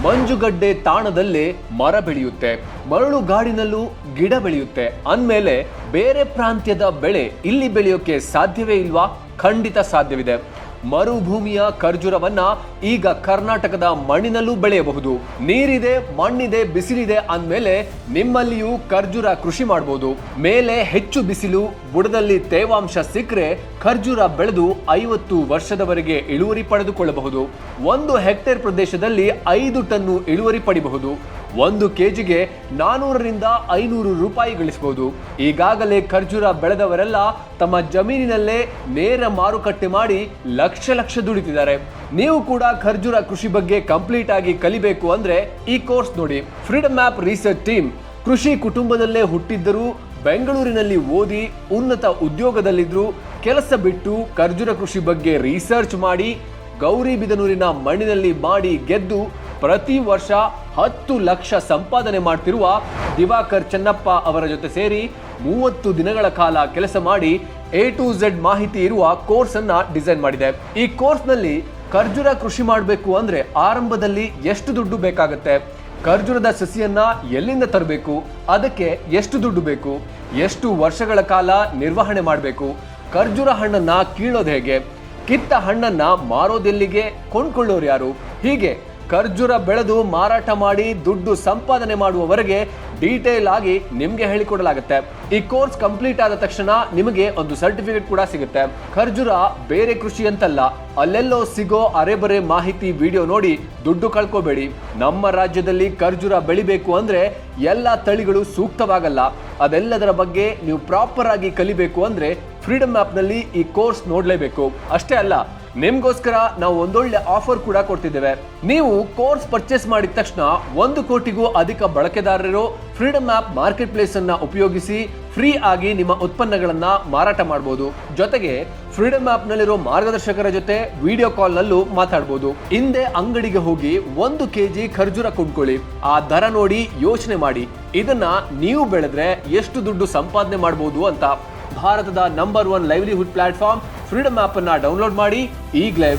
ಮಂಜುಗಡ್ಡೆ ತಾಣದಲ್ಲೇ ಮರ ಬೆಳೆಯುತ್ತೆ, ಮರಳು ಗಾಡಿನಲ್ಲೂ ಗಿಡ ಬೆಳೆಯುತ್ತೆ ಅಂದ್ಮೇಲೆ ಬೇರೆ ಪ್ರಾಂತ್ಯದ ಬೆಳೆ ಇಲ್ಲಿ ಬೆಳೆಯೋಕೆ ಸಾಧ್ಯವೇ ಇಲ್ವಾ? ಖಂಡಿತ ಸಾಧ್ಯವಿದೆ. ಮರುಭೂಮಿಯ ಖರ್ಜೂರವನ್ನ ಈಗ ಕರ್ನಾಟಕದ ಮಣ್ಣಿನಲ್ಲೂ ಬೆಳೆಯಬಹುದು. ನೀರಿದೆ, ಮಣ್ಣಿದೆ, ಬಿಸಿಲಿದೆ ಅಂದ್ಮೇಲೆ ನಿಮ್ಮಲ್ಲಿಯೂ ಖರ್ಜೂರ ಕೃಷಿ ಮಾಡಬಹುದು. ಮೇಲೆ ಹೆಚ್ಚು ಬಿಸಿಲು, ಬುಡದಲ್ಲಿ ತೇವಾಂಶ ಸಿಕ್ಕರೆ ಖರ್ಜೂರ ಬೆಳೆದು 50 ವರ್ಷದವರೆಗೆ ಇಳುವರಿ ಪಡೆದುಕೊಳ್ಳಬಹುದು. 1 ಹೆಕ್ಟೇರ್ ಪ್ರದೇಶದಲ್ಲಿ 5 ಟನ್ನು ಇಳುವರಿ ಪಡಿಬಹುದು. 1 ಕೆಜಿಗೆ 400 ರಿಂದ 500 ರೂಪಾಯಿ ಗಳಿಸಬಹುದು. ಈಗಾಗಲೇ ಖರ್ಜೂರ ಬೆಳೆದವರೆಲ್ಲ ತಮ್ಮ ಜಮೀನಿನಲ್ಲೇ ನೇರ ಮಾರುಕಟ್ಟೆ ಮಾಡಿ ಲಕ್ಷ ದುಡಿತಿದ್ದಾರೆ. ನೀವು ಕೂಡ ಖರ್ಜೂರ ಕೃಷಿ ಬಗ್ಗೆ ಕಂಪ್ಲೀಟ್ ಆಗಿ ಕಲಿಬೇಕು ಅಂದ್ರೆ ಈ ಕೋರ್ಸ್ ನೋಡಿ. ಫ್ರೀಡಮ್ ಆಪ್ ರಿಸರ್ಚ್ ಟೀಮ್ ಕೃಷಿ ಕುಟುಂಬದಲ್ಲೇ ಹುಟ್ಟಿದ್ದರೂ ಬೆಂಗಳೂರಿನಲ್ಲಿ ಓದಿ ಉನ್ನತ ಉದ್ಯೋಗದಲ್ಲಿದ್ರು ಕೆಲಸ ಬಿಟ್ಟು ಖರ್ಜೂರ ಕೃಷಿ ಬಗ್ಗೆ ರಿಸರ್ಚ್ ಮಾಡಿ ಗೌರಿಬಿದನೂರಿನ ಮಣ್ಣಿನಲ್ಲಿ ಮಾಡಿ ಗೆದ್ದು ಪ್ರತಿ ವರ್ಷ 10 ಲಕ್ಷ ಸಂಪಾದನೆ ಮಾಡ್ತಿರುವ ದಿವಾಕರ್ ಚೆನ್ನಪ್ಪ ಅವರ ಜೊತೆ ಸೇರಿ 30 ದಿನಗಳ ಕಾಲ ಕೆಲಸ ಮಾಡಿ A to Z ಮಾಹಿತಿ ಇರುವ ಕೋರ್ಸ್ ಅನ್ನ ಡಿಸೈನ್ ಮಾಡಿದೆ. ಈ ಕೋರ್ಸ್ ನಲ್ಲಿ ಖರ್ಜೂರ ಕೃಷಿ ಮಾಡಬೇಕು ಅಂದ್ರೆ ಆರಂಭದಲ್ಲಿ ಎಷ್ಟು ದುಡ್ಡು ಬೇಕಾಗುತ್ತೆ, ಖರ್ಜೂರದ ಸಸಿಯನ್ನ ಎಲ್ಲಿಂದ ತರಬೇಕು, ಅದಕ್ಕೆ ಎಷ್ಟು ದುಡ್ಡು ಬೇಕು, ಎಷ್ಟು ವರ್ಷಗಳ ಕಾಲ ನಿರ್ವಹಣೆ ಮಾಡಬೇಕು, ಖರ್ಜೂರ ಹಣ್ಣನ್ನ ಕೀಳೋದು ಹೇಗೆ, ಕಿತ್ತ ಹಣ್ಣನ್ನ ಮಾರೋದೆಲ್ಲಿಗೆ, ಕೊಂಡ್ಕೊಳ್ಳೋರು ಯಾರು, ಹೀಗೆ ಖರ್ಜೂರ ಬೆಳೆದು ಮಾರಾಟ ಮಾಡಿ ದುಡ್ಡು ಸಂಪಾದನೆ ಮಾಡುವವರೆಗೆ ಡೀಟೇಲ್ ಆಗಿ ನಿಮ್ಗೆ ಹೇಳಿಕೊಡಲಾಗುತ್ತೆ. ಈ ಕೋರ್ಸ್ ಕಂಪ್ಲೀಟ್ ಆದ ತಕ್ಷಣ ನಿಮಗೆ ಒಂದು ಸರ್ಟಿಫಿಕೇಟ್ ಕೂಡ ಸಿಗುತ್ತೆ. ಖರ್ಜೂರ ಬೇರೆ ಕೃಷಿ ಅಂತಲ್ಲ, ಅಲ್ಲೆಲ್ಲೋ ಸಿಗೋ ಅರೆಬರೆ ಮಾಹಿತಿ ವಿಡಿಯೋ ನೋಡಿ ದುಡ್ಡು ಕಳ್ಕೋಬೇಡಿ. ನಮ್ಮ ರಾಜ್ಯದಲ್ಲಿ ಖರ್ಜೂರ ಬೆಳಿಬೇಕು ಅಂದ್ರೆ ಎಲ್ಲ ತಳಿಗಳು ಸೂಕ್ತವಾಗಲ್ಲ. ಅದೆಲ್ಲದರ ಬಗ್ಗೆ ನೀವು ಪ್ರಾಪರ್ ಆಗಿ ಕಲಿಬೇಕು ಅಂದ್ರೆ ಫ್ರೀಡಮ್ ಆಪ್ ನಲ್ಲಿ ಈ ಕೋರ್ಸ್ ನೋಡ್ಲೇಬೇಕು. ಅಷ್ಟೇ ಅಲ್ಲ, ನಿಮ್ಗೋಸ್ಕರ ನಾವು ಒಂದೊಳ್ಳೆ ಆಫರ್ ಕೂಡ ಕೊಡ್ತಿದ್ದೇವೆ. ನೀವು ಕೋರ್ಸ್ ಪರ್ಚೇಸ್ ಮಾಡಿದ ತಕ್ಷಣ 1 ಕೋಟಿಗೂ ಅಧಿಕ ಬಳಕೆದಾರರು ಫ್ರೀಡಮ್ ಆಪ್ ಮಾರ್ಕೆಟ್ ಪ್ಲೇಸ್ ಅನ್ನ ಉಪಯೋಗಿಸಿ ಫ್ರೀ ಆಗಿ ನಿಮ್ಮ ಉತ್ಪನ್ನಗಳನ್ನ ಮಾರಾಟ ಮಾಡಬಹುದು. ಜೊತೆಗೆ ಫ್ರೀಡಮ್ ಆಪ್ ನಲ್ಲಿರೋ ಮಾರ್ಗದರ್ಶಕರ ಜೊತೆ ವಿಡಿಯೋ ಕಾಲ್ ನಲ್ಲೂ ಮಾತಾಡಬಹುದು. ಹಿಂದೆ ಅಂಗಡಿಗೆ ಹೋಗಿ 1 ಕೆಜಿ ಖರ್ಜೂರ ಕೊಂಡ್ಕೊಳ್ಳಿ, ಆ ದರ ನೋಡಿ ಯೋಚನೆ ಮಾಡಿ ಇದನ್ನ ನೀವು ಬೆಳೆದ್ರೆ ಎಷ್ಟು ದುಡ್ಡು ಸಂಪಾದನೆ ಮಾಡಬಹುದು ಅಂತ. ಭಾರತದ number 1 livelihood platform Freedom app ಅನ್ನ ಡೌನ್ಲೋಡ್ ಮಾಡಿ ಈಗಲೇ.